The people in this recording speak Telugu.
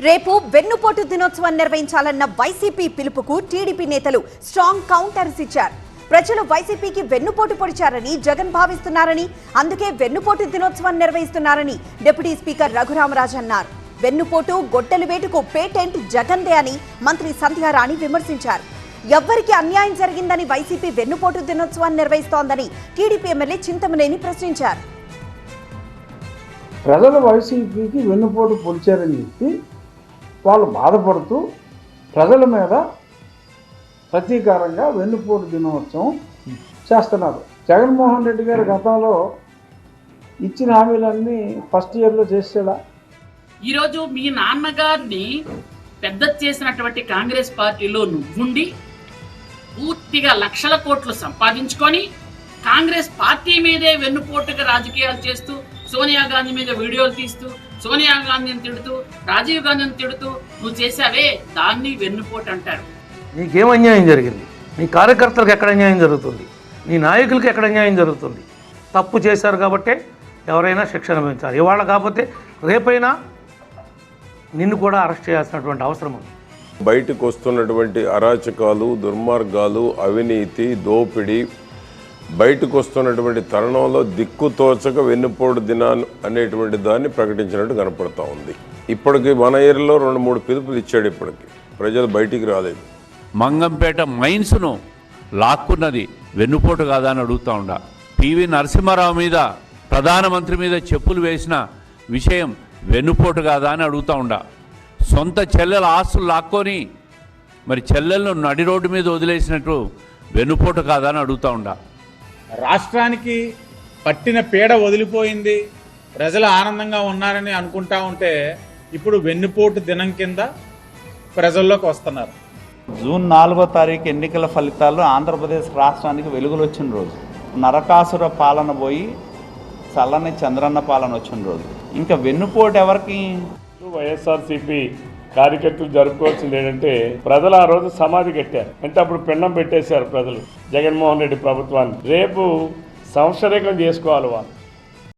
రేపు వెన్నుపోటు దినోత్సవం నిర్వహించాలన్న వైసీపీ పిలుపుకు టీడీపీ నేతలు స్ట్రాంగ్ కౌంటర్స్ ఇచ్చారు. ప్రజలు వైసీపీకి వెన్నుపోటు పొడిచారని జగన్ భావిస్తున్నారని, అందుకే వెన్నుపోటు దినోత్సవం నిర్వహిస్తున్నారని డిప్యూటీ స్పీకర్ రఘురామరాజు అన్నారు. వెన్నుపోటు గొడ్డలి వేటుకు పేటెంట్ జగన్దే అని మంత్రి సంధ్యారాణి విమర్శించారు. ఎవ్వరికి అన్యాయం జరిగిందని వైసీపీ వెన్నుపోటు దినోత్సవాన్ని నిర్వహిస్తోందని టీడీపీ ఎమ్మెల్యే చింతమనేని ప్రశ్నించారు. ప్రజలు వైసీపీకి వెన్నుపోటు పొడిచారని చెప్పి వాళ్ళు బాధపడుతూ ప్రజల మీద ప్రతీకారంగా వెన్నుపోటు దినోత్సవం చేస్తున్నారు. జగన్మోహన్ రెడ్డి గారు గతంలో ఇచ్చిన హామీలన్నీ ఫస్ట్ ఇయర్లో చేసేలా ఈరోజు మీ నాన్నగారిని పెద్ద చేసినటువంటి కాంగ్రెస్ పార్టీలో నువ్వుండి పూర్తిగా లక్షల కోట్లు సంపాదించుకొని కాంగ్రెస్ పార్టీ మీదే వెన్నుపోటుగా రాజకీయాలు చేస్తూ సోనియా గాంధీ మీద వీడియోలు తీస్తూ సోనియా గాంధీని తిడుతూ రాజీవ్ గాంధీని తిడుతూ నువ్వు చేసావే దాన్ని వెన్నుపోటు అంటారు. నీకేం అన్యాయం జరిగింది? నీ కార్యకర్తలకు ఎక్కడ అన్యాయం జరుగుతుంది? నీ నాయకులకు ఎక్కడ అన్యాయం జరుగుతుంది? తప్పు చేశారు కాబట్టే ఎవరైనా శిక్ష అనుభవించాలి. ఇవాళ కాకపోతే రేపైనా నిన్ను కూడా అరెస్ట్ చేయాల్సినటువంటి అవసరం ఉంది. బయటకు వస్తున్నటువంటి అరాచకాలు, దుర్మార్గాలు, అవినీతి, దోపిడీ బయటకు వస్తున్నటువంటి తరుణంలో దిక్కుతోచక వెన్నుపోటు దినాన్ని అనేటువంటి దాన్ని ప్రకటించినట్టు కనపడతా ఉంది. ఇప్పటికి మన ఏరియాలో 2-3 పిలుపులు ఇచ్చాడు. ఇప్పటికి ప్రజలు బయటికి రాలేదు. మంగంపేట మైన్స్ను లాక్కున్నది వెన్నుపోటు కాదా అని అడుగుతూ ఉండా. పివి నరసింహారావు మీద ప్రధానమంత్రి మీద చెప్పులు వేసిన విషయం వెన్నుపోటు కాదా అని అడుగుతూ ఉండా. సొంత చెల్లెల ఆస్తులు లాక్కొని మరి చెల్లెలను నడి రోడ్డు మీద వదిలేసినట్టు వెన్నుపోటు కాదా అని అడుగుతూ ఉండా. రాష్ట్రానికి పట్టిన పీడ వదిలిపోయింది, ప్రజలు ఆనందంగా ఉన్నారని అనుకుంటా ఉంటే ఇప్పుడు వెన్నుపోటు దినం కింద ప్రజల్లోకి వస్తున్నారు. జూన్ 4వ తారీఖు ఎన్నికల ఫలితాల్లో ఆంధ్రప్రదేశ్ రాష్ట్రానికి వెలుగులు వచ్చిన రోజు, నరకాసుర పాలన పోయి చల్లని చంద్రన్న పాలన వచ్చిన రోజు. ఇంకా వెన్నుపోటు ఎవరికి? వైఎస్ఆర్సీపీ కార్యకర్తలు జరుపుకోవాల్సింది ఏంటంటే ప్రజలు ఆ రోజు సమాధి కట్టారు. అంటే అప్పుడు పిండం పెట్టేశారు ప్రజలు జగన్మోహన్ రెడ్డి ప్రభుత్వాన్ని. రేపు సంవత్సరీకం చేసుకోవాలి వాళ్ళు.